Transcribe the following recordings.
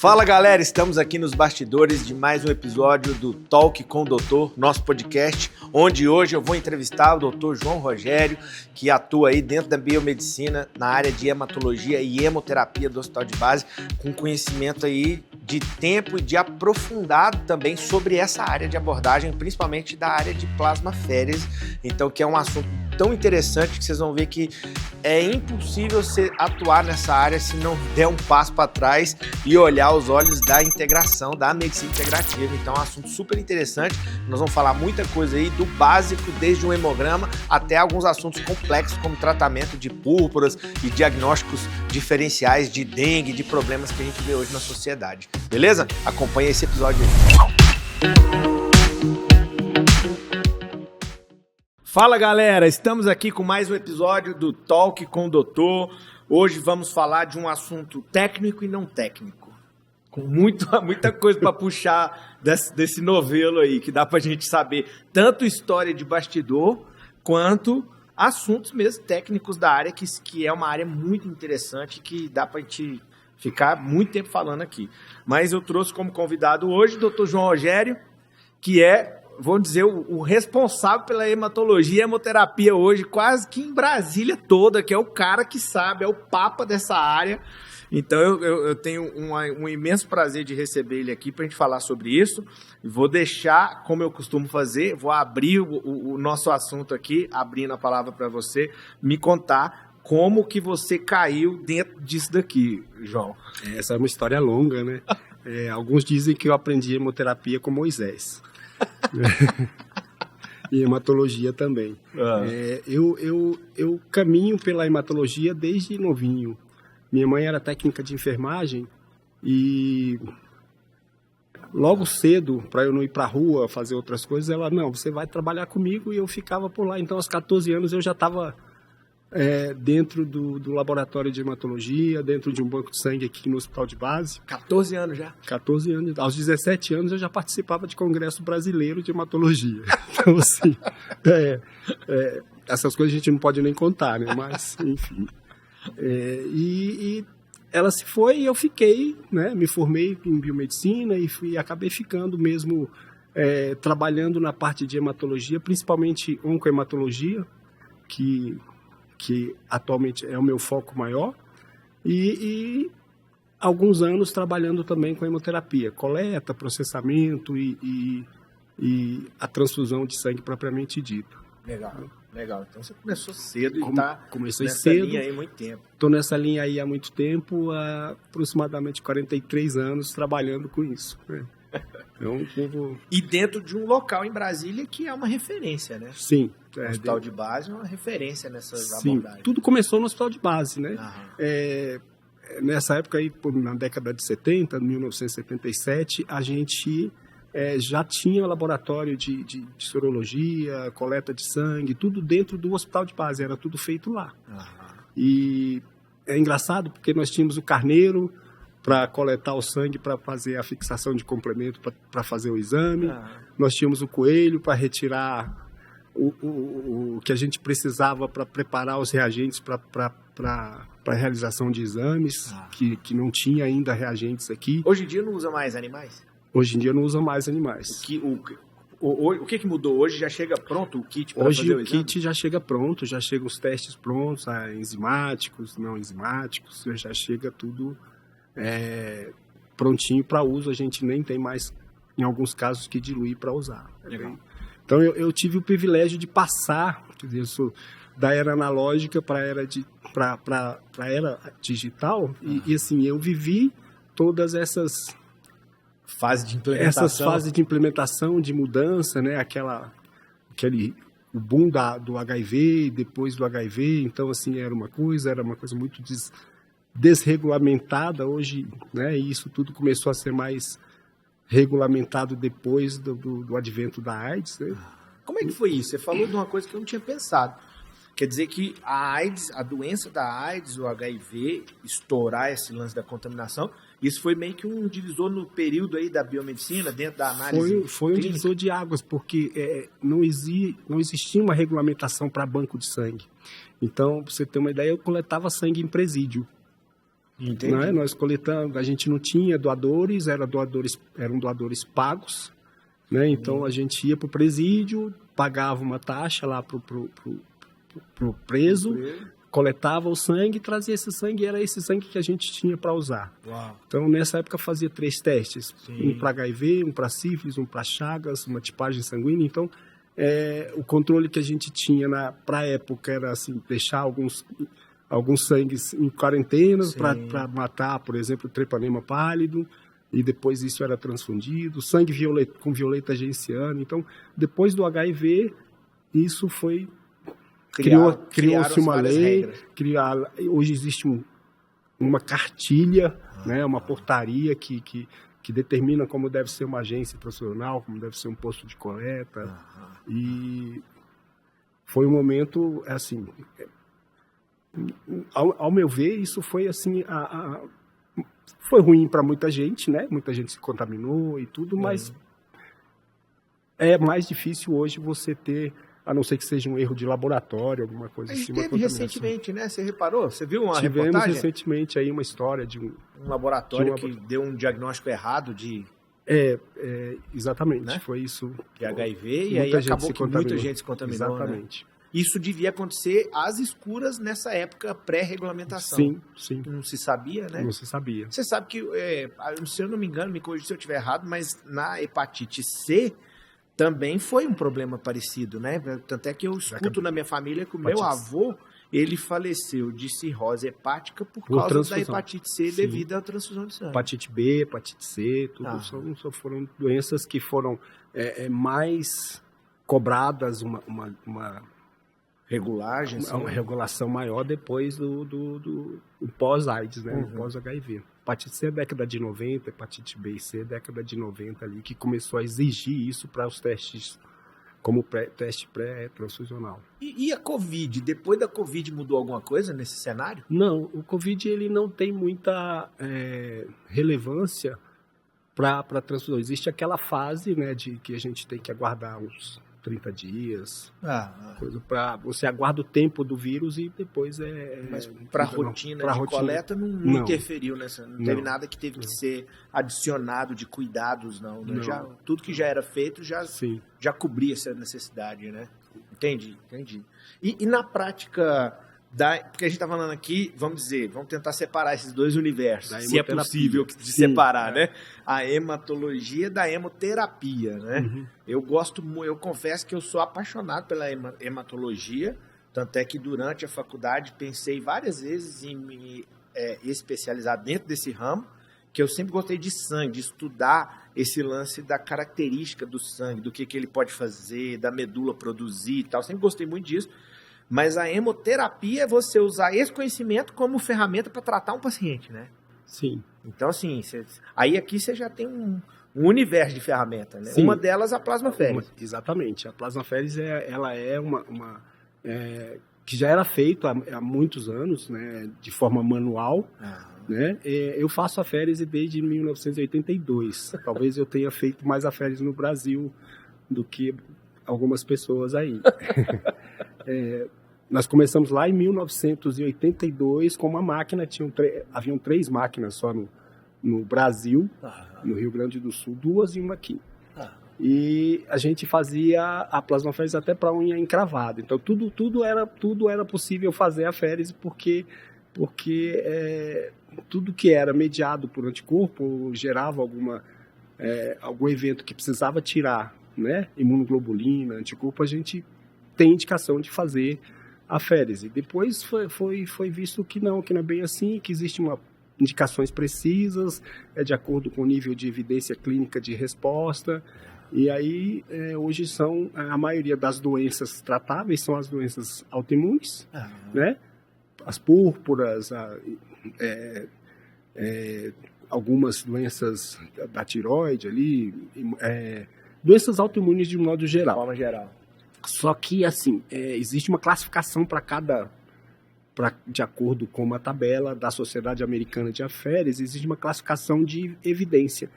Fala galera, estamos aqui nos bastidores de mais um episódio do Talk com o Doutor, nosso podcast, onde hoje eu vou entrevistar o Dr. João Rogério, que atua aí dentro da biomedicina, na área de hematologia e hemoterapia do Hospital de Base, com conhecimento aí de tempo e de aprofundado também sobre essa área de abordagem, principalmente da área de plasmaférese, então que é um assunto tão interessante que vocês vão ver que é impossível você atuar nessa área se não der um passo para trás e olhar os olhos da integração, da medicina integrativa. Então é um assunto super interessante, nós vamos falar muita coisa aí do básico, desde um hemograma até alguns assuntos complexos como tratamento de púrpuras e diagnósticos diferenciais de dengue, de problemas que a gente vê hoje na sociedade. Beleza? Acompanhe esse episódio aí. Fala galera, estamos aqui com mais um episódio do Talk com o Doutor. Hoje vamos falar de um assunto técnico e não técnico, com muita coisa para puxar desse novelo aí, que dá para a gente saber tanto história de bastidor, quanto assuntos mesmo técnicos da área, que é uma área muito interessante, que dá para a gente ficar muito tempo falando aqui. Mas eu trouxe como convidado hoje o Dr. João Rogério, que é, vamos dizer, o responsável pela hematologia e hemoterapia hoje, quase que em Brasília toda, que é o cara que sabe, é o papa dessa área. Então eu tenho um imenso prazer de receber ele aqui para a gente falar sobre isso. Vou deixar, como eu costumo fazer, vou abrir o nosso assunto aqui, abrindo a palavra para você, me contar como que você caiu dentro disso daqui, João. Essa é uma história longa, né? Alguns dizem que eu aprendi hemoterapia com Moisés. E hematologia também. Eu caminho pela hematologia desde novinho. Minha mãe era técnica de enfermagem e logo cedo, para eu não ir para a rua fazer outras coisas, ela, não, você vai trabalhar comigo, e eu ficava por lá. Então, aos 14 anos, eu já estava dentro do laboratório de hematologia, dentro de um banco de sangue aqui no Hospital de Base. 14 anos já? 14 anos. Aos 17 anos eu já participava de congresso brasileiro de hematologia. Então, assim, essas coisas a gente não pode nem contar, né? Mas, enfim. E ela se foi e eu fiquei, né? Me formei em biomedicina e acabei ficando mesmo trabalhando na parte de hematologia, principalmente oncohematologia, que atualmente é o meu foco maior, e alguns anos trabalhando também com hemoterapia, coleta, processamento e a transfusão de sangue propriamente dita. Legal. Então você começou cedo e está Comecei nessa cedo, linha aí há muito tempo. Estou nessa linha aí há muito tempo, há aproximadamente 43 anos trabalhando com isso. E dentro de um local em Brasília que é uma referência, né? Sim. O Hospital de Base é uma referência nessas abordagens. Tudo começou no Hospital de Base, né? Nessa época aí, na década de 70, 1977, a gente já tinha laboratório de sorologia, coleta de sangue, tudo dentro do Hospital de Base, era tudo feito lá. E é engraçado porque nós tínhamos o carneiro para coletar o sangue, para fazer a fixação de complemento, para fazer o exame. Nós tínhamos o coelho para retirar o que a gente precisava para preparar os reagentes para a realização de exames, que não tinha ainda reagentes aqui. Hoje em dia não usa mais animais? Hoje em dia não usa mais animais. O que mudou? Hoje já chega pronto o kit para fazer o exame? Hoje o kit já chega pronto, já chegam os testes prontos, enzimáticos, não enzimáticos, já chega tudo prontinho para uso. A gente nem tem mais, em alguns casos, que diluir para usar. Legal. Então eu tive o privilégio de passar, quer dizer, eu sou da era analógica para a era digital, e assim, eu vivi todas essas fases de implementação, de mudança, né? O boom do HIV, depois do HIV, então assim, era uma coisa muito desregulamentada hoje, né? E isso tudo começou a ser mais regulamentado depois do advento da AIDS, né? Como é que foi isso? Você falou de uma coisa que eu não tinha pensado. Quer dizer que a AIDS, a doença da AIDS, o HIV, estourar esse lance da contaminação, isso foi meio que um divisor no período aí da biomedicina, dentro da análise Foi um divisor de águas, porque não existia uma regulamentação para banco de sangue. Então, para você ter uma ideia, eu coletava sangue em presídio. Entendi. Né? Nós coletamos, a gente não tinha doadores, eram doadores pagos, né? Então a gente ia para o presídio, pagava uma taxa lá para o preso, coletava o sangue, trazia esse sangue, e era esse sangue que a gente tinha para usar. Uau. Então, nessa época, fazia 3 testes. Sim. Um para HIV, um para sífilis, um para chagas, uma tipagem sanguínea. Então, o controle que a gente tinha para a época era assim, deixar alguns sangues em quarentena para matar, por exemplo, o treponema pálido, e depois isso era transfundido. Sangue com violeta genciana. Então, depois do HIV, isso foi... Criou-se uma lei, hoje existe uma cartilha, né, uma portaria que determina como deve ser uma agência profissional, como deve ser um posto de coleta. E foi um momento, assim, ao meu ver, isso foi assim, foi ruim para muita gente, né? Muita gente se contaminou e tudo, mas é mais difícil hoje você ter, a não ser que seja um erro de laboratório, alguma coisa assim. Teve recentemente, né? Você reparou? Você viu uma Tivemos reportagem? Recentemente aí uma história de um laboratório que deu um diagnóstico errado de... exatamente, né? Foi isso. De HIV, e aí acabou que muita gente se contaminou. Exatamente. Né? Isso devia acontecer às escuras nessa época pré-regulamentação. Sim. Não se sabia, né? Não se sabia. Você sabe que, se eu não me engano, me corrija se eu estiver errado, mas na hepatite C também foi um problema parecido, né? Tanto é que eu escuto na minha família que o meu avô, ele faleceu de cirrose hepática por causa da hepatite C devido à transfusão de sangue. Hepatite B, hepatite C, tudo só foram doenças que foram mais cobradas, uma regulagem, uma regulação maior depois do pós-AIDS, né? Pós-HIV. Hepatite C é década de 90, hepatite B e C é década de 90 ali, que começou a exigir isso para os testes, como teste pré-transfusional. E a Covid? Depois da Covid mudou alguma coisa nesse cenário? Não, o Covid ele não tem muita relevância para a transfusão. Existe aquela fase, né, de que a gente tem que aguardar uns 30 dias, você aguarda o tempo do vírus e depois Mas para a rotina de coleta não interferiu nessa, não teve nada que teve que ser adicionado de cuidados, não. Tudo que já era feito já cobria essa necessidade, né? Entendi. E na prática, porque a gente está falando aqui, vamos tentar separar esses dois universos, se é possível de separar, né? A hematologia da hemoterapia, né? Eu confesso que eu sou apaixonado pela hematologia, tanto é que durante a faculdade pensei várias vezes em me especializar dentro desse ramo, que eu sempre gostei de sangue, de estudar esse lance da característica do sangue, do que ele pode fazer, da medula produzir e tal, sempre gostei muito disso. Mas a hemoterapia é você usar esse conhecimento como ferramenta para tratar um paciente, né? Sim. Então, assim, aqui você já tem um universo de ferramentas, né? Sim. Uma delas a plasmaférese. Exatamente. A plasmaférese ela é que já era feito há muitos anos, né? De forma manual. Né? Eu faço a férese desde 1982. Talvez eu tenha feito mais a férese no Brasil do que algumas pessoas aí. Nós começamos lá em 1982 com uma máquina, haviam 3 máquinas só no Brasil, no Rio Grande do Sul, 2 e uma aqui. E a gente fazia a plasmaférese até para unha encravada. Então tudo era possível fazer a férese porque tudo que era mediado por anticorpo gerava algum evento que precisava tirar, né? Imunoglobulina, anticorpo, a gente tem indicação de fazer a férese. Depois foi visto que não é bem assim, que existem indicações precisas, de acordo com o nível de evidência clínica de resposta. E aí, hoje a maioria das doenças tratáveis são as doenças autoimunes, né? As púrpuras, algumas doenças da tireoide ali, doenças autoimunes de modo geral. De forma geral. Só que, assim, existe uma classificação de acordo com uma tabela da Sociedade Americana de Aférese, existe uma classificação de evidência.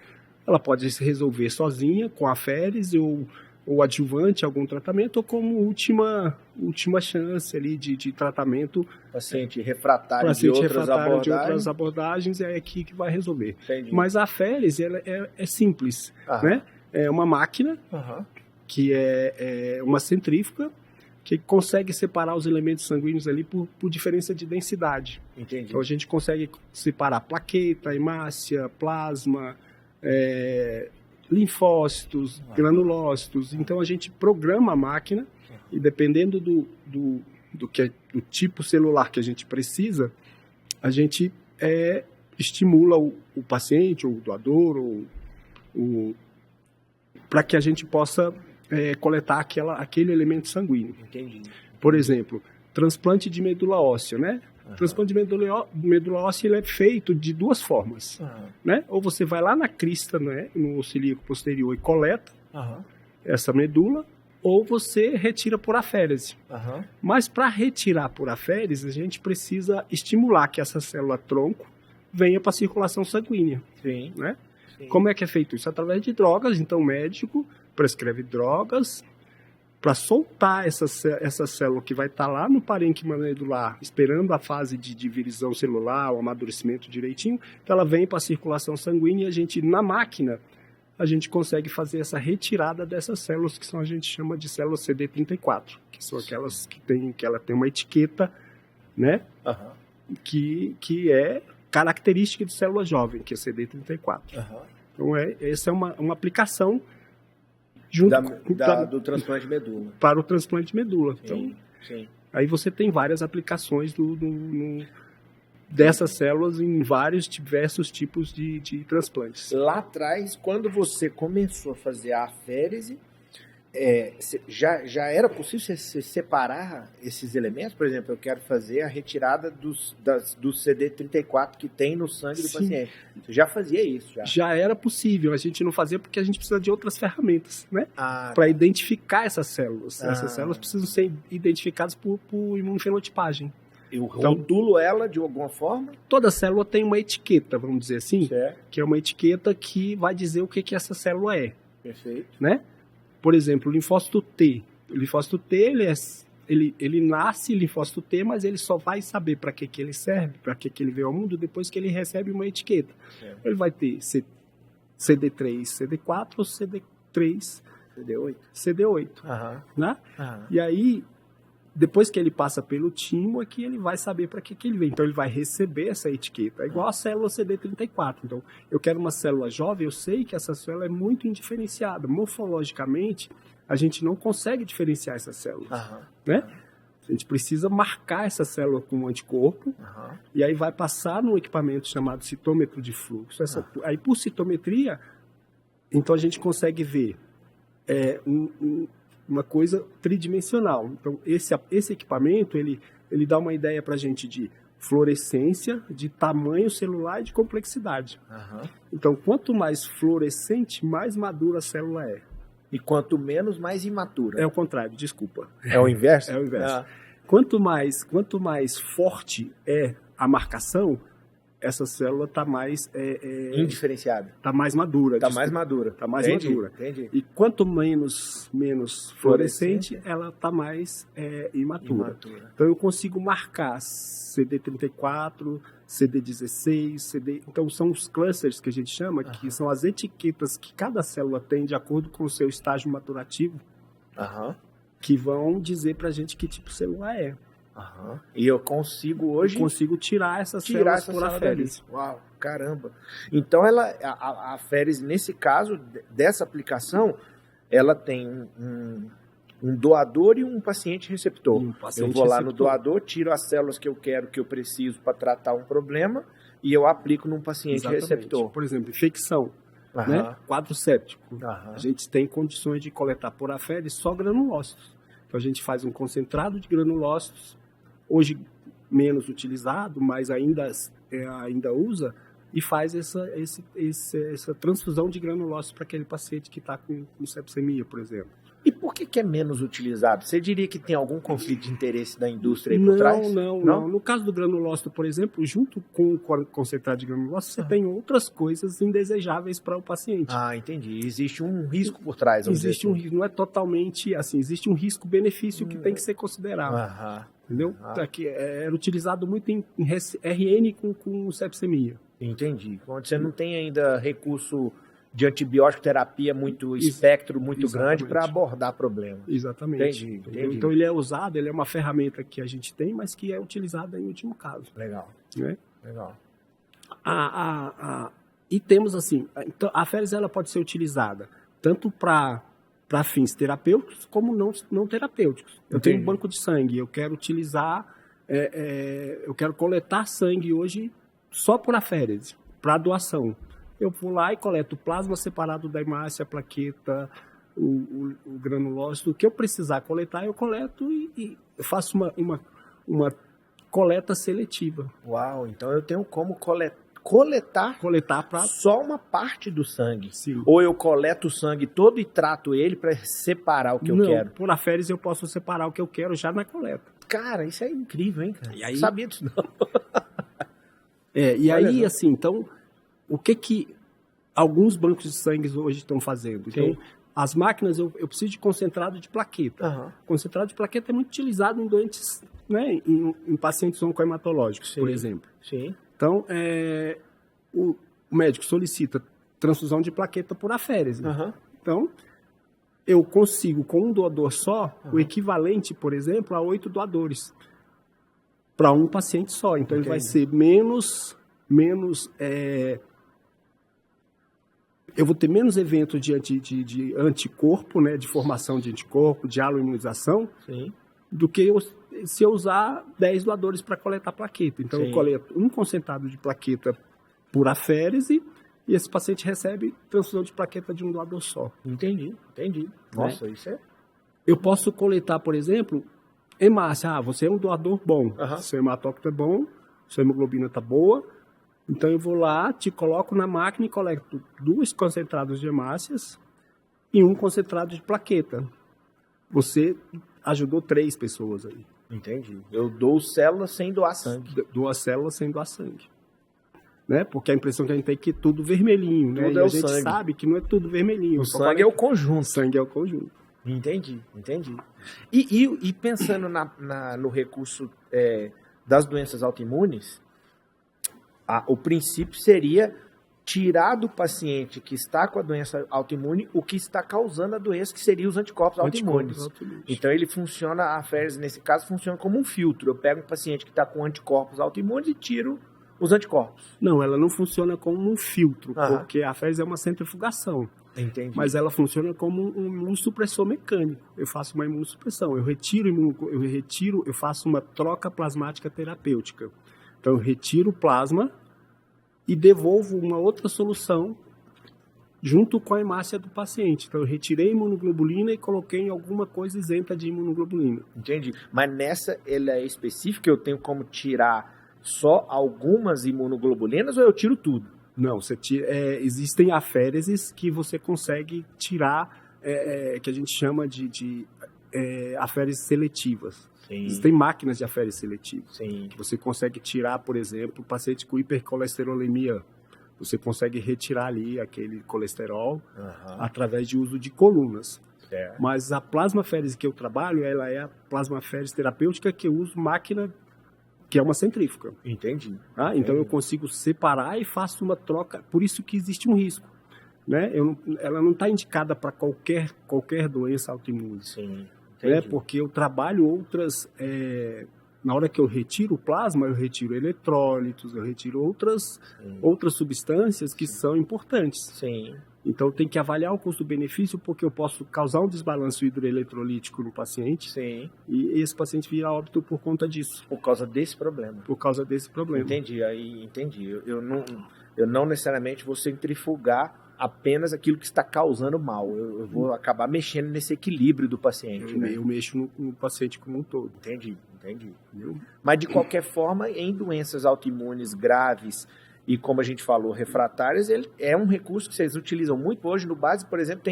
Ela pode se resolver sozinha, com a aférese, ou ou adjuvante a algum tratamento, ou como última chance ali de tratamento. Paciente refratário de outras abordagens, é aqui que vai resolver. Entendi. Mas a férise, ela é simples, né? É uma máquina que é uma centrífuga que consegue separar os elementos sanguíneos ali por diferença de densidade. Entendi. Então a gente consegue separar plaqueta, hemácia, plasma, linfócitos, granulócitos. Então a gente programa a máquina e dependendo do tipo celular que a gente precisa, a gente estimula o paciente, ou o doador, para que a gente possa coletar aquele elemento sanguíneo. Entendi. Por exemplo, transplante de medula óssea, né? Transplante de medula óssea ele é feito de duas formas, né? Ou você vai lá na crista, né, no osso ilíaco posterior e coleta essa medula, ou você retira por aférese. Mas para retirar por aférese, a gente precisa estimular que essa célula tronco venha para a circulação sanguínea. Sim. Né? Sim. Como é que é feito isso? Através de drogas. Então o médico prescreve drogas para soltar essa célula que vai estar lá no parênquima medular, esperando a fase de divisão celular, o amadurecimento direitinho, então ela vem para a circulação sanguínea e a gente, na máquina, a gente consegue fazer essa retirada dessas células que a gente chama de células CD34, que são aquelas que ela tem uma etiqueta, né, que é característica de célula jovem, que é CD34. Então essa é uma aplicação do transplante de medula. Para o transplante de medula. Sim, então, sim. Aí você tem várias aplicações dessas células em diversos tipos de transplantes. Lá atrás, quando você começou a fazer a aférese, já era possível você separar esses elementos? Por exemplo, eu quero fazer a retirada do CD34 que tem no sangue do paciente. Você já fazia isso? Já era possível. A gente não fazia porque a gente precisa de outras ferramentas, né? Para identificar essas células. Essas células precisam ser identificadas por imunofenotipagem. Eu rotulo ela de alguma forma? Toda célula tem uma etiqueta, vamos dizer assim, certo. Que é uma etiqueta que vai dizer o que essa célula é. Perfeito. Né? Por exemplo, o linfócito T. O linfócito T, ele nasce linfócito T, mas ele só vai saber para que ele serve, para que ele veio ao mundo, depois que ele recebe uma etiqueta. Certo. Ele vai ter CD3, CD4 ou CD3, CD8. Né? E aí, depois que ele passa pelo timo, é que ele vai saber para que ele vem. Então, ele vai receber essa etiqueta. É igual a célula CD34. Então, eu quero uma célula jovem, eu sei que essa célula é muito indiferenciada. Morfologicamente, a gente não consegue diferenciar essas células. Né? A gente precisa marcar essa célula com um anticorpo, e aí vai passar num equipamento chamado citômetro de fluxo. Aí, por citometria, então a gente consegue ver uma coisa tridimensional. Então, esse equipamento, ele dá uma ideia para a gente de fluorescência, de tamanho celular e de complexidade. Então, quanto mais fluorescente, mais madura a célula é. E quanto menos, mais imatura. É o contrário, desculpa. É o inverso? É o inverso. Quanto mais forte é a marcação, essa célula está mais... indiferenciada. Está mais madura. Está mais madura. Está mais madura. Entendi. E quanto menos fluorescente, ela está mais imatura. Então, eu consigo marcar CD34, CD16, Então, são os clusters que a gente chama, que são as etiquetas que cada célula tem de acordo com o seu estágio maturativo, que vão dizer para a gente que tipo de célula é. E eu consigo hoje... tirar essas células por aférese. Uau, caramba. Então, a aférese, nesse caso, dessa aplicação, ela tem um doador e um paciente receptor. Eu vou lá no doador, tiro as células que eu quero, que eu preciso para tratar um problema, e eu aplico num paciente receptor. Por exemplo, infecção, né? Quadro séptico. A gente tem condições de coletar por aférese só granulócitos. Então, a gente faz um concentrado de granulócitos, hoje menos utilizado, mas ainda usa, e faz essa transfusão de granulócitos para aquele paciente que está com sepsemia, por exemplo. E por que é menos utilizado? Você diria que tem algum conflito de interesse da indústria aí por trás? Não. No caso do granulócito, por exemplo, junto com o concentrado de granulócito, você tem outras coisas indesejáveis para o paciente. Ah, entendi. Existe um risco por trás. Existe um risco, não é totalmente assim, existe um risco-benefício que tem que ser considerado. Entendeu? Aqui, era utilizado muito em RN com sepsemia. Entendi. Onde você não tem ainda recurso de antibiótico terapia muito espectro muito grande para abordar problema. Exatamente. Entendi. Então ele é usado, ele é uma ferramenta que a gente tem, mas que é utilizada em último caso. Legal. Né? Legal. E temos assim, então, a féris ela pode ser utilizada tanto para fins terapêuticos como não terapêuticos. Eu tenho um banco de sangue, eu quero utilizar, eu quero coletar sangue hoje só por aférese, para doação. Eu vou lá e coleto o plasma separado da hemácia, a plaqueta, o granulócito. O que eu precisar coletar, eu coleto e eu faço uma coleta seletiva. Uau, então eu tenho como coletar para só uma parte do sangue. Sim. Ou eu coleto o sangue todo e trato ele para separar o que eu quero? Por aférese eu posso separar o que eu quero já na coleta. Cara, isso é incrível, hein, cara? E aí, não sabia disso, não. Aí, assim, então... O que alguns bancos de sangue hoje estão fazendo? Então, as máquinas, eu preciso de concentrado de plaqueta. Concentrado de plaqueta é muito utilizado em doentes, né, em pacientes oncohematológicos, por exemplo. Sim. Então, o médico solicita transfusão de plaqueta por aférese. Então, eu consigo, com um doador só, o equivalente, por exemplo, a 8 doadores para um paciente só. Então, ele vai ser menos eu vou ter menos eventos de anticorpo, né, de formação de anticorpo, de aloimunização, do que se eu usar 10 doadores para coletar plaqueta. Então, eu coleto um concentrado de plaqueta por aférese e esse paciente recebe transfusão de plaqueta de um doador só. Entendi. Nossa, isso é... Eu posso coletar, por exemplo, hemácia. Você é um doador bom, seu hematócrito é bom, sua hemoglobina está boa, então eu vou lá, te coloco na máquina e coleto 2 concentrados de hemácias e um concentrado de plaqueta. Você ajudou 3 pessoas aí. Entendi. Eu dou células sem doar sangue. Dou células sem doar sangue. Né? Porque a impressão que a gente tem é que é tudo vermelhinho, né? Tudo e a gente sabe que não é tudo vermelhinho. O sangue é o conjunto. O sangue é o conjunto. Entendi. E pensando no recurso das doenças autoimunes, o princípio seria tirar do paciente que está com a doença autoimune o que está causando a doença, que seria os anticorpos autoimunes. Então ele funciona, a aférese nesse caso funciona como um filtro. Eu pego um paciente que está com anticorpos autoimunes e tiro os anticorpos. Não, ela não funciona como um filtro, porque a aférese é uma centrifugação. Entendi. Mas ela funciona como um imunossupressor mecânico. Eu faço uma imunossupressão, eu faço uma troca plasmática terapêutica. Então, eu retiro o plasma e devolvo uma outra solução junto com a hemácia do paciente. Então, eu retirei a imunoglobulina e coloquei em alguma coisa isenta de imunoglobulina. Entendi. Mas nessa, ela é específica? Eu tenho como tirar só algumas imunoglobulinas ou eu tiro tudo? Não, você tira, existem aféreses que você consegue tirar, que a gente chama de aféreses seletivas. Existem máquinas de aférese seletiva. Que você consegue tirar, por exemplo, paciente com hipercolesterolemia. Você consegue retirar ali aquele colesterol através de uso de colunas. Mas a plasmaférese que eu trabalho, ela é a plasmaférese terapêutica que eu uso máquina que é uma centrífuga. Entendi. Então eu consigo separar e faço uma troca. Por isso que existe um risco. Né? Ela não está indicada para qualquer doença autoimune. Porque eu trabalho outras... na hora que eu retiro o plasma, eu retiro eletrólitos, eu retiro outras substâncias que são importantes. Então, tem que avaliar o custo-benefício, porque eu posso causar um desbalanço hidroeletrolítico no paciente. E esse paciente vira óbito por conta disso. Por causa desse problema. Entendi. Eu não necessariamente vou centrifugar apenas aquilo que está causando mal. Eu vou acabar mexendo nesse equilíbrio do paciente. Eu mexo no paciente como um todo. Entendi. Mas, de qualquer forma, em doenças autoimunes graves e, como a gente falou, refratárias, ele é um recurso que vocês utilizam muito. Hoje, no base, por exemplo,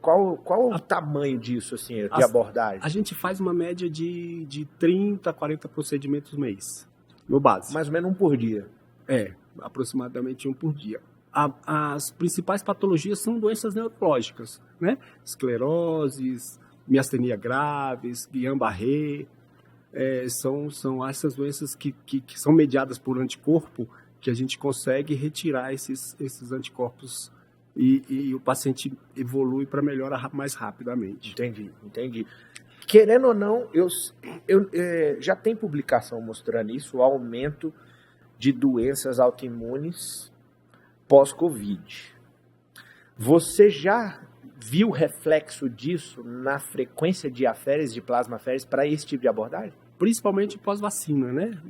Qual o tamanho disso, assim, de abordagem? A gente faz uma média de 30 a 40 procedimentos mês, no básico. Mais ou menos um por dia. Aproximadamente um por dia. As principais patologias são doenças neurológicas, né? Escleroses, miastenia graves, Guillain-Barré, são essas doenças que são mediadas por anticorpo, que a gente consegue retirar esses anticorpos e o paciente evolui para melhorar mais rapidamente. Entendi. Querendo ou não, já tem publicação mostrando isso, o aumento de doenças autoimunes pós-Covid. Você já viu reflexo disso na frequência de aféres, de plasmaféres, para esse tipo de abordagem? Principalmente pós-vacina, né?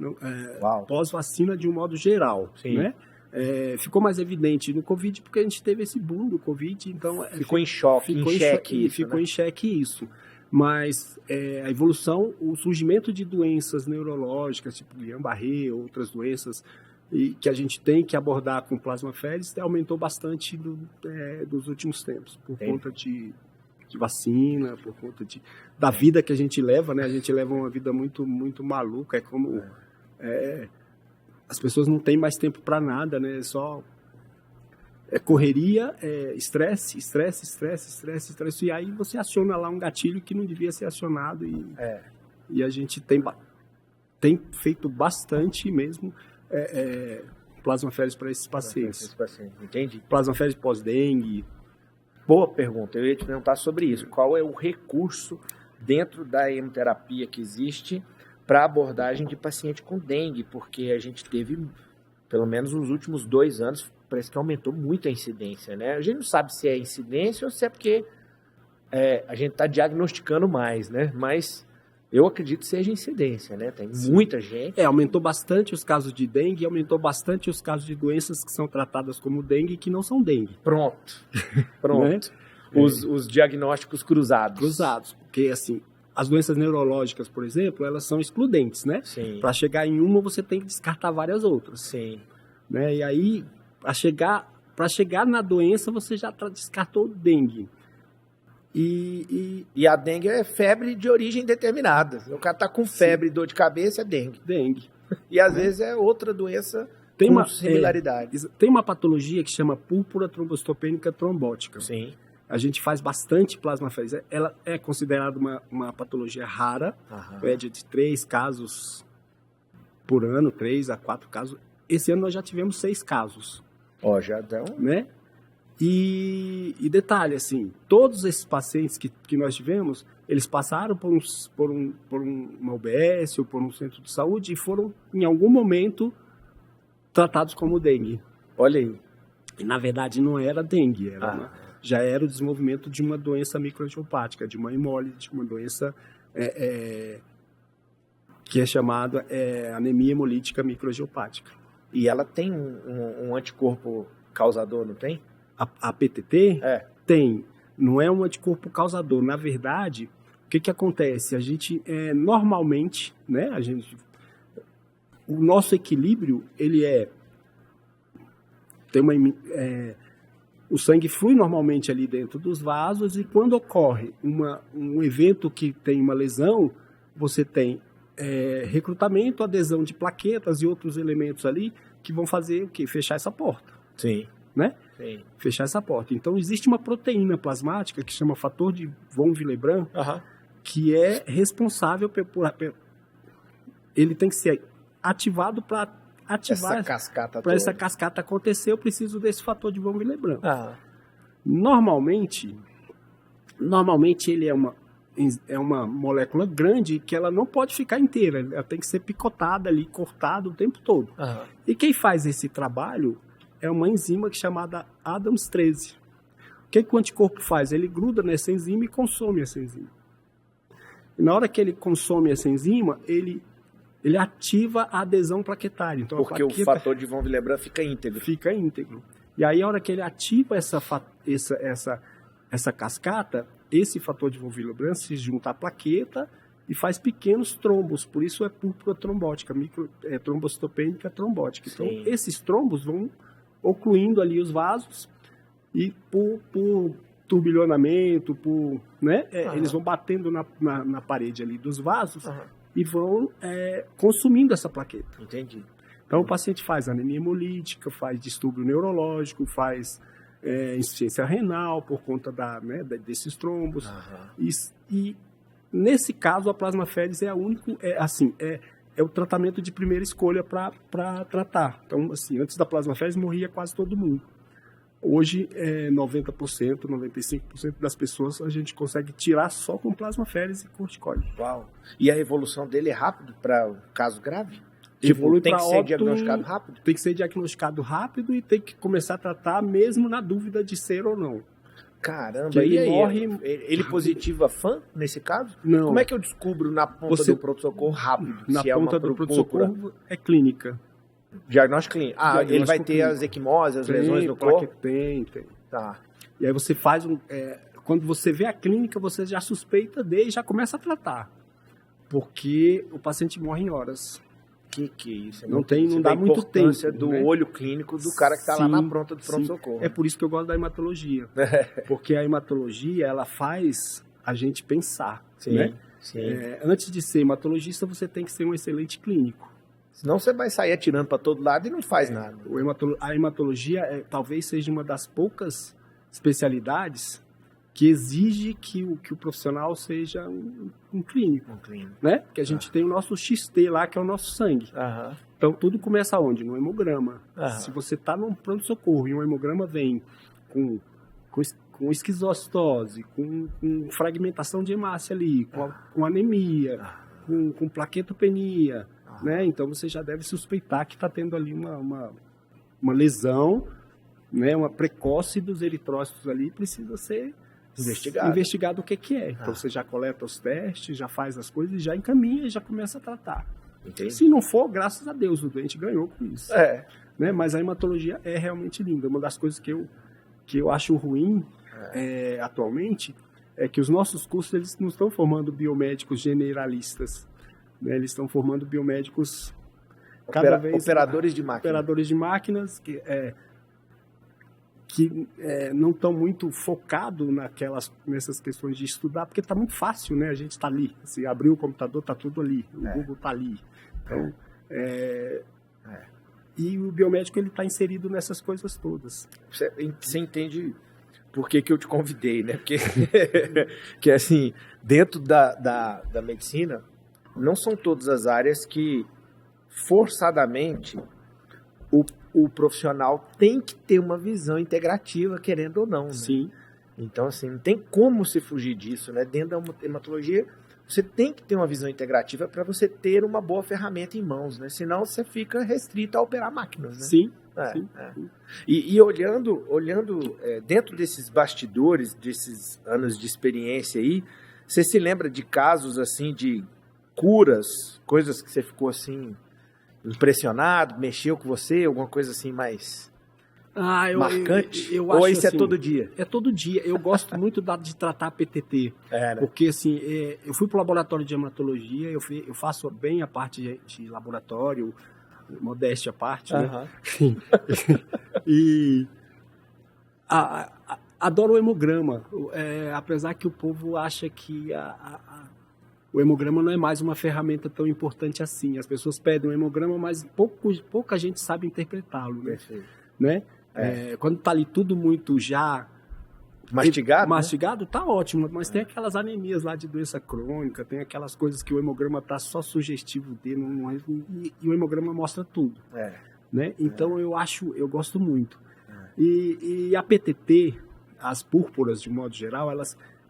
Pós-vacina de um modo geral, sim, né? Ficou mais evidente no Covid porque a gente teve esse boom do Covid, então... Ficou em xeque isso. Mas a evolução, o surgimento de doenças neurológicas, tipo Guillain-Barré, outras doenças que a gente tem que abordar com plasmaféres, aumentou bastante dos últimos tempos, por conta de vacina, por conta da vida que a gente leva, né? A gente leva uma vida muito, muito maluca, as pessoas não têm mais tempo para nada, né? Só correria, estresse, e aí você aciona lá um gatilho que não devia ser acionado e a gente tem feito bastante mesmo plasmaféres para esses pacientes. Entendi. Plasmaféres pós-dengue. Boa pergunta, eu ia te perguntar sobre isso. Qual é o recurso dentro da hemoterapia que existe para abordagem de paciente com dengue? Porque a gente teve, pelo menos nos últimos 2 anos, parece que aumentou muito a incidência, né? A gente não sabe se é incidência ou se é porque a gente está diagnosticando mais, né? Mas eu acredito que seja incidência, né? Tem muita gente. Aumentou bastante os casos de dengue, aumentou bastante os casos de doenças que são tratadas como dengue e que não são dengue. Pronto. Né? Os diagnósticos cruzados. Porque, assim, as doenças neurológicas, por exemplo, elas são excludentes, né? Para chegar em uma, você tem que descartar várias outras. Sim. Né? E aí, para chegar na doença, você já descartou o dengue. E a dengue é febre de origem determinada. O cara tá com febre e dor de cabeça, é dengue. E às vezes é outra doença com similaridade. Tem uma patologia que chama púrpura trombocitopênica trombótica. Sim. A gente faz bastante plasmaféres. Ela é considerada uma patologia rara, média de 3 casos por ano, 3 a 4 casos. Esse ano nós já tivemos 6 casos. Já dão. Né? E detalhe, assim, todos esses pacientes que nós tivemos, eles passaram por uma UBS ou por um centro de saúde e foram, em algum momento, tratados como dengue. Olha aí. E, na verdade, não era dengue, já era o desenvolvimento de uma doença microangiopática, de uma hemólise, de uma doença que é chamada anemia hemolítica microangiopática. E ela tem um anticorpo causador, não tem? A PTT tem, não é um anticorpo causador. Na verdade, o que acontece? A gente, normalmente, né, o nosso equilíbrio, ele o sangue flui normalmente ali dentro dos vasos e quando ocorre um evento que tem uma lesão, você tem recrutamento, adesão de plaquetas e outros elementos ali que vão fazer o quê? Fechar essa porta. Sim. Né? Sim. Fechar essa porta. Então, existe uma proteína plasmática que chama fator de von Willebrand, que é responsável ele tem que ser ativado para ativar essa cascata acontecer. Eu preciso desse fator de von Willebrand. Normalmente ele é uma molécula grande que ela não pode ficar inteira, ela tem que ser picotada ali, cortada o tempo todo. E quem faz esse trabalho é uma enzima chamada Adams 13. O que o anticorpo faz? Ele gruda nessa enzima e consome essa enzima. E na hora que ele consome essa enzima, ele ativa a adesão plaquetária. Então, porque o fator de von Willebrand fica íntegro. Fica íntegro. E aí, a hora que ele ativa essa cascata, esse fator de von Willebrand se junta à plaqueta e faz pequenos trombos. Por isso é púrpura trombótica, trombocitopênica trombótica. Então, esses trombos vão ocluindo ali os vasos e por turbilhonamento, né? Eles vão batendo na parede ali dos vasos e vão consumindo essa plaqueta. Entendi. Então, o paciente faz anemia hemolítica, faz distúrbio neurológico, faz insuficiência renal por conta desses trombos. E nesse caso, a plasmaféresis é o tratamento de primeira escolha para tratar. Então, assim, antes da plasmaféresis morria quase todo mundo. Hoje, 90%, 95% das pessoas a gente consegue tirar só com plasmaféresis e corticoide. Uau! E a evolução dele é rápido para o caso grave? Evolui tem que ser óbito, diagnosticado rápido? Tem que ser diagnosticado rápido e tem que começar a tratar mesmo na dúvida de ser ou não. Caramba, ele positiva FAM nesse caso? Não. Como é que eu descubro na ponta do pronto-socorro rápido? Na ponta do pronto-socorro é clínica. Diagnóstico clínico. Ele vai ter as equimoses, as lesões no corpo? Tem. Tá. E aí você faz quando você vê a clínica, você já suspeita e já começa a tratar. Porque o paciente morre em horas. Que é isso? Não dá muito tempo. A importância do olho clínico do cara que está lá na ponta do pronto-socorro. É por isso que eu gosto da hematologia. Porque a hematologia, ela faz a gente pensar. Sim, né? sim. Antes de ser hematologista, você tem que ser um excelente clínico. Senão você vai sair atirando para todo lado e não faz nada. A hematologia talvez seja uma das poucas especialidades que exige que o profissional seja um clínico. Né? Porque a gente tem o nosso XT lá, que é o nosso sangue. Então, tudo começa onde? No hemograma. Se você está num pronto-socorro e um hemograma vem com esquizostose, com fragmentação de hemácia ali, com anemia, com plaquetopenia, né? Então, você já deve suspeitar que está tendo ali uma lesão, né? Uma precoce dos eritrócitos ali, precisa ser investigado o que é. Então, você já coleta os testes, já faz as coisas, já encaminha e já começa a tratar. Entendi. Se não for, graças a Deus, o doente ganhou com isso. Né? Mas a hematologia é realmente linda. Uma das coisas que eu acho ruim atualmente é que os nossos cursos eles não estão formando biomédicos generalistas. Né? Eles estão formando biomédicos cada vez... Operadores de máquinas. Operadores de máquinas que não estão muito focados nessas questões de estudar, porque está muito fácil, né? A gente está ali. Se abrir o computador, está tudo ali. O Google está ali. Então, e o biomédico está inserido nessas coisas todas. Você entende por que eu te convidei, né? Porque que, assim, dentro da medicina, não são todas as áreas que, forçadamente, o profissional tem que ter uma visão integrativa, querendo ou não. Né? Sim. Então, assim, não tem como se fugir disso, né? Dentro da hematologia, você tem que ter uma visão integrativa para você ter uma boa ferramenta em mãos, né? Senão você fica restrito a operar máquinas, né? Sim. E olhando dentro desses bastidores, desses anos de experiência aí, você se lembra de casos, assim, de curas, coisas que você ficou, assim, impressionado, mexeu com você, alguma coisa assim mais marcante? Eu ou acho isso assim, é todo dia? É todo dia. Eu gosto muito de tratar PTT. Né? Porque, assim, eu fui para o laboratório de hematologia, eu faço bem a parte de laboratório, modéstia à parte, né? E adoro o hemograma. Apesar que o povo acha que o hemograma não é mais uma ferramenta tão importante assim. As pessoas pedem um hemograma, mas pouca gente sabe interpretá-lo. Né? Quando está ali tudo muito já mastigado, tá ótimo. Mas tem aquelas anemias lá de doença crônica, tem aquelas coisas que o hemograma está só sugestivo dele, e o hemograma mostra tudo. Né? Então eu gosto muito. E a PTT, as púrpuras de modo geral,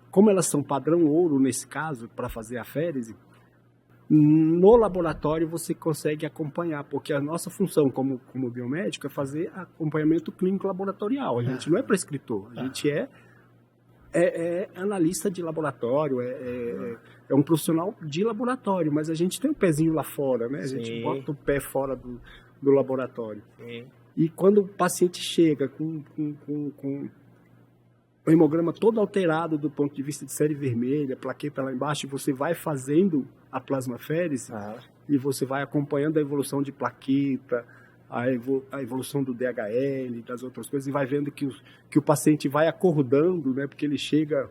como elas são padrão ouro nesse caso, para fazer a férise, no laboratório você consegue acompanhar, porque a nossa função como biomédico é fazer acompanhamento clínico laboratorial. A gente não é prescritor, a gente é analista de laboratório, é um profissional de laboratório, mas a gente tem um pezinho lá fora, né? A gente bota o pé fora do laboratório. E quando o paciente chega com o hemograma todo alterado do ponto de vista de série vermelha, plaqueta lá embaixo, você vai fazendo a plasmaférise e você vai acompanhando a evolução de plaqueta, a evolução do DHL, das outras coisas, e vai vendo que o paciente vai acordando, né? Porque ele chega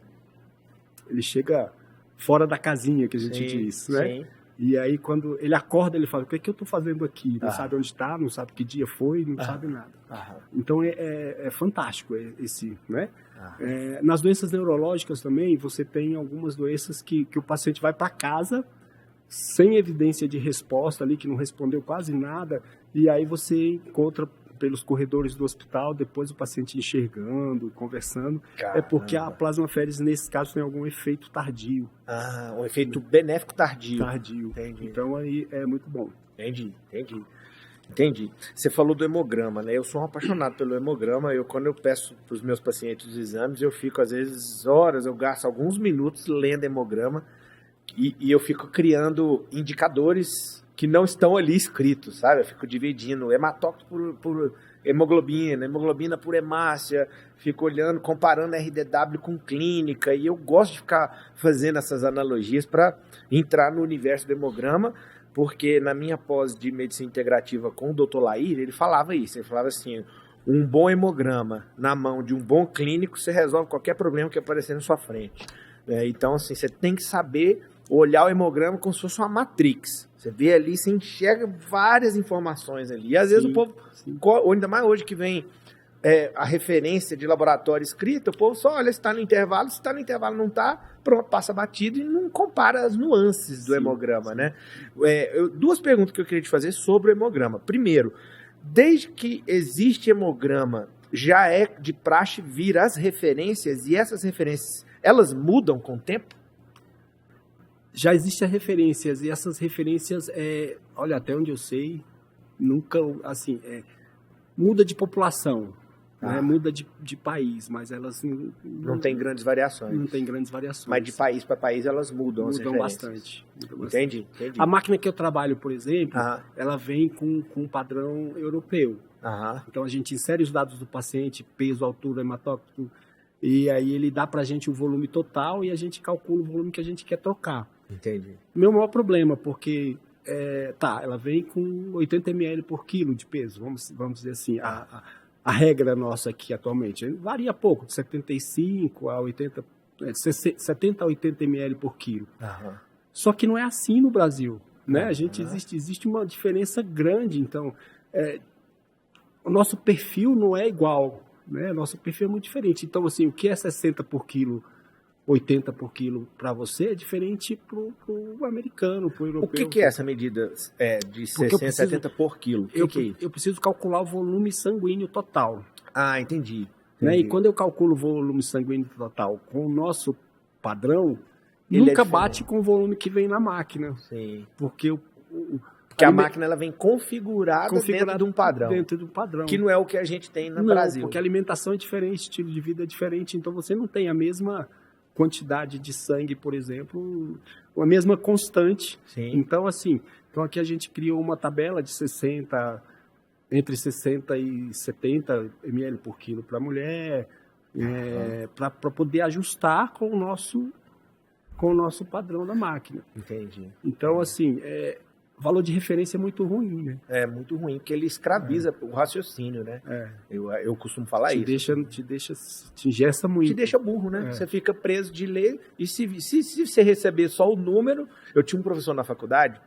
fora da casinha, que a gente diz, né? Sim. E aí, quando ele acorda, ele fala, o que é que eu estou fazendo aqui? Não sabe onde está, não sabe que dia foi, não sabe nada. Então, é fantástico esse, né? Nas doenças neurológicas também, você tem algumas doenças que o paciente vai para casa sem evidência de resposta ali, que não respondeu quase nada, e aí você encontra pelos corredores do hospital, depois o paciente enxergando, conversando. Caramba. É porque a plasmaférese, nesse caso, tem algum efeito tardio. Um efeito benéfico tardio. Entendi. Então, aí é muito bom. Entendi. Você falou do hemograma, né? Eu sou um apaixonado pelo hemograma. Quando eu peço para os meus pacientes os exames, eu fico, às vezes, horas, eu gasto alguns minutos lendo hemograma e eu fico criando indicadores que não estão ali escritos, sabe? Eu fico dividindo hematócrito por hemoglobina, hemoglobina por hemácia, fico olhando, comparando RDW com clínica, e eu gosto de ficar fazendo essas analogias para entrar no universo do hemograma, porque na minha pós de medicina integrativa com o Dr. Lair, ele falava isso, ele falava assim, um bom hemograma na mão de um bom clínico, você resolve qualquer problema que aparecer na sua frente. Então, assim, você tem que saber olhar o hemograma como se fosse uma matrix. Você vê ali, você enxerga várias informações ali. E às vezes o povo, ainda mais hoje que vem a referência de laboratório escrita, o povo só olha se está no intervalo, se está no intervalo não está, pronto, passa batido e não compara as nuances do hemograma, né? Duas perguntas que eu queria te fazer sobre o hemograma. Primeiro, desde que existe hemograma, já é de praxe vir as referências, e essas referências, elas mudam com o tempo? Já existem referências, e essas referências, olha, até onde eu sei, nunca, assim, muda de população, né? Muda de país, mas elas não tem grandes variações. Não tem grandes variações. Mas de país para país elas mudam as referências. Bastante. Entendi. A máquina que eu trabalho, por exemplo, ela vem com um padrão europeu. Então a gente insere os dados do paciente, peso, altura, hematócrito, e aí ele dá pra gente o volume total e a gente calcula o volume que a gente quer trocar. Entendi. Meu maior problema, porque ela vem com 80 ml por quilo de peso, vamos dizer assim, a regra nossa aqui atualmente varia pouco, de 75 a 80, 70 a 80 ml por quilo. Só que não é assim no Brasil, né? Existe uma diferença grande, então o nosso perfil não é igual, né? Nosso perfil é muito diferente. Então, assim, o que é 60 por quilo, 80 por quilo para você é diferente pro americano, pro europeu. O que é essa medida de 60, 70 por quilo? O que é isso? Eu preciso calcular o volume sanguíneo total. Entendi. Né? E quando eu calculo o volume sanguíneo total com o nosso padrão, nunca bate com o volume que vem na máquina. Sim. Porque a máquina ela vem configurada dentro de um padrão. Dentro de um padrão. Que não é o que a gente tem no Brasil. Porque a alimentação é diferente, estilo de vida é diferente, então você não tem a mesma quantidade de sangue, por exemplo, a mesma constante. Sim. Então, assim, aqui a gente criou uma tabela de entre 60 e 70 ml por quilo para a mulher, para poder ajustar com o nosso padrão da máquina. Entendi. Então, assim, o valor de referência é muito ruim, né? É muito ruim, porque ele escraviza o raciocínio, né? Eu costumo falar isso. Te engessa muito. Te deixa burro, né? Você fica preso de ler, e se você receber só o número... Eu tinha um professor na faculdade,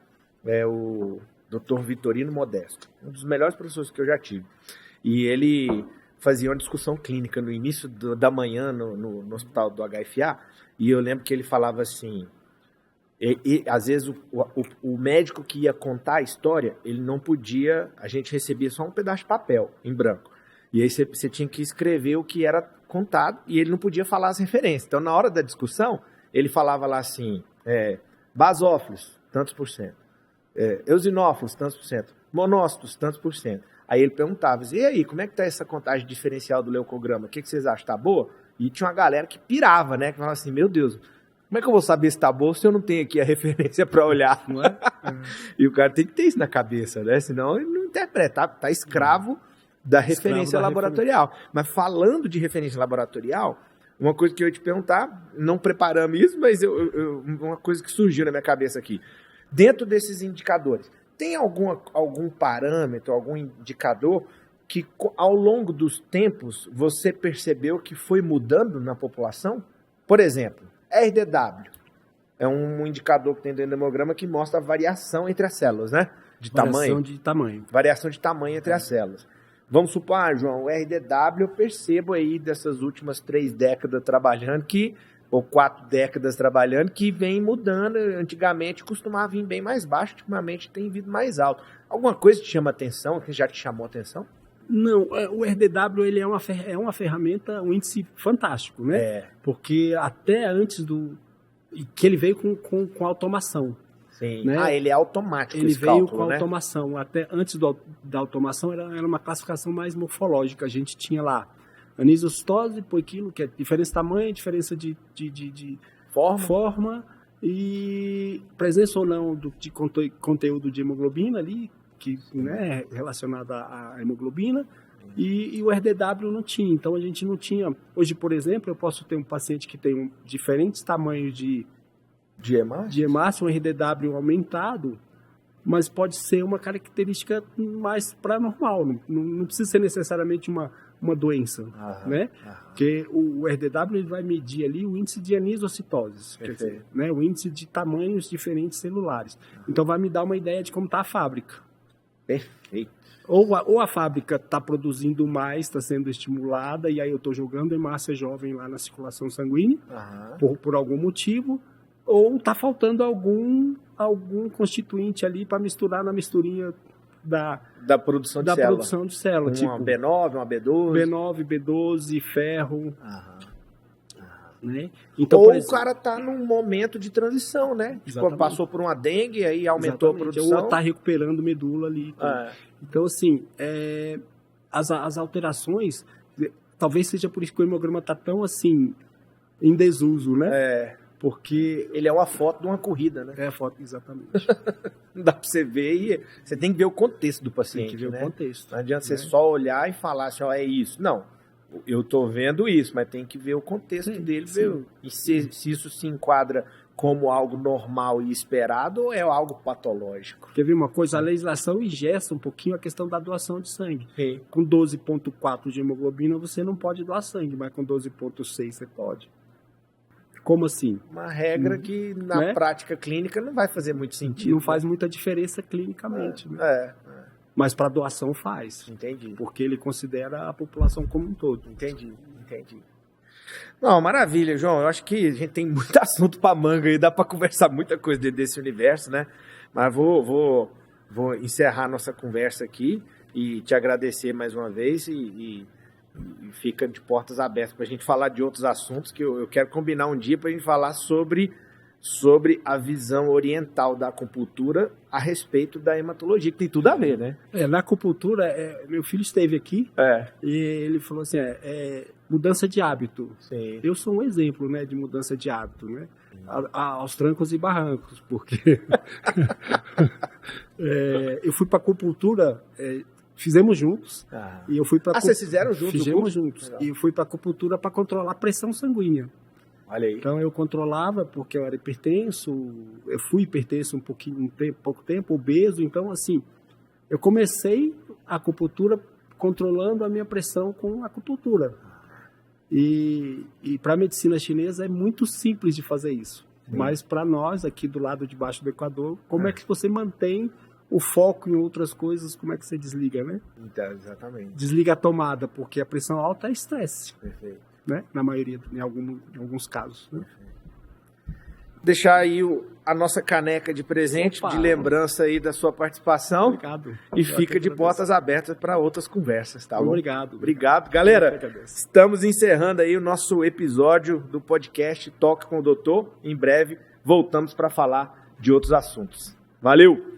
o Dr. Vitorino Modesto, um dos melhores professores que eu já tive. E ele fazia uma discussão clínica no início da manhã no hospital do HFA, e eu lembro que ele falava assim... E às vezes o médico que ia contar a história, ele não podia, a gente recebia só um pedaço de papel em branco. E aí você tinha que escrever o que era contado e ele não podia falar as referências. Então, na hora da discussão, ele falava lá assim, basófilos, tantos por cento, eosinófilos, tantos por cento, monócitos, tantos por cento. Aí ele perguntava, e aí, como é que está essa contagem diferencial do leucograma? O que vocês acham? Tá boa? E tinha uma galera que pirava, né? Que falava assim, meu Deus... Como é que eu vou saber se tá bom se eu não tenho aqui a referência para olhar, não é? E o cara tem que ter isso na cabeça, né? Senão ele não interpreta, tá escravo da referência laboratorial. Mas falando de referência laboratorial, uma coisa que eu ia te perguntar, não preparamos isso, mas uma coisa que surgiu na minha cabeça aqui. Dentro desses indicadores, Tem algum parâmetro, algum indicador que ao longo dos tempos você percebeu que foi mudando na população? Por exemplo, RDW é um indicador que tem dentro do hemograma que mostra a variação entre as células, né? Variação de tamanho. Variação de tamanho entre as células. Vamos supor, João, o RDW eu percebo aí dessas últimas 3 décadas trabalhando ou 4 décadas trabalhando, que vem mudando. Antigamente costumava vir bem mais baixo, ultimamente tem vindo mais alto. Alguma coisa te chama atenção, que já te chamou atenção? Não, o RDW ele é uma ferramenta, um índice fantástico, né? Porque até antes que ele veio com automação. Sim. Né? Ele é automático. Ele veio cálculo, com automação. Até antes da automação era uma classificação mais morfológica. A gente tinha lá anisocitose, poiquilo, que é diferença de tamanho, diferença de forma e presença ou não de conteúdo de hemoglobina ali, que né, é relacionado à hemoglobina, e o RDW não tinha. Então a gente não tinha. Hoje, por exemplo, eu posso ter um paciente que tem diferentes tamanhos de hemácia, um RDW aumentado, mas pode ser uma característica mais para normal. Não precisa ser necessariamente uma doença, né? Porque o RDW ele vai medir ali o índice de anisocitoses, quer dizer, né? O índice de tamanhos diferentes celulares. Então vai me dar uma ideia de como está a fábrica. Perfeito. Ou a fábrica está produzindo mais, está sendo estimulada, e aí eu estou jogando hemácia jovem lá na circulação sanguínea, por algum motivo, ou está faltando algum constituinte ali para misturar na misturinha da produção de célula. Tipo B9, uma B12. B9, B12, ferro. Né? Então, ou o cara está num momento de transição, né? Passou por uma dengue, aí aumentou a produção. Ou está recuperando medula ali. Então, assim, as alterações, talvez seja por isso que o hemograma está tão, assim, em desuso, né? Porque ele é uma foto de uma corrida, né? É a foto, exatamente. Não dá para você ver e você tem que ver o contexto do paciente, tem que ver o contexto. Não adianta você só olhar e falar assim, é isso. Não, eu estou vendo isso, mas tem que ver o contexto dele. Ver. E se isso se enquadra como algo normal e esperado ou é algo patológico. Quer ver uma coisa? A legislação engessa um pouquinho a questão da doação de sangue. Sim. Com 12,4 de hemoglobina você não pode doar sangue, mas com 12,6 você pode. Como assim? Uma regra que na prática clínica não vai fazer muito sentido. Não faz muita diferença clinicamente. Mas para doação faz. Entendi. Porque ele considera a população como um todo. Entendi. Não, maravilha, João. Eu acho que a gente tem muito assunto para manga aí, dá para conversar muita coisa dentro desse universo, né? Mas vou encerrar nossa conversa aqui e te agradecer mais uma vez e fica de portas abertas para a gente falar de outros assuntos que eu quero combinar um dia para a gente falar sobre a visão oriental da acupuntura a respeito da hematologia, que tem tudo a ver, né? Na acupuntura, meu filho esteve aqui e ele falou assim, mudança de hábito. Sim. Eu sou um exemplo, né, de mudança de hábito, né? Aos trancos e barrancos, porque eu fui para acupuntura... Fizemos juntos. E eu fui para. Vocês fizeram juntos? Fizemos juntos. Legal. E eu fui para acupuntura para controlar a pressão sanguínea. Olha aí. Então eu controlava porque eu era hipertenso. Eu fui hipertenso pouco tempo, obeso. Então, assim, eu comecei a acupuntura controlando a minha pressão com a acupuntura. E para a medicina chinesa é muito simples de fazer isso. Mas para nós, aqui do lado de baixo do Equador, como é que você mantém o foco em outras coisas, como é que você desliga, né? Então, exatamente. Desliga a tomada, porque a pressão alta é estresse. Perfeito. Né? Na maioria, em alguns casos. Né? Deixar aí a nossa caneca de presente, de lembrança aí da sua participação. Obrigado. E fica de portas abertas para outras conversas, tá bom? Obrigado. Galera, estamos encerrando aí o nosso episódio do podcast Toque com o Doutor. Em breve voltamos para falar de outros assuntos. Valeu!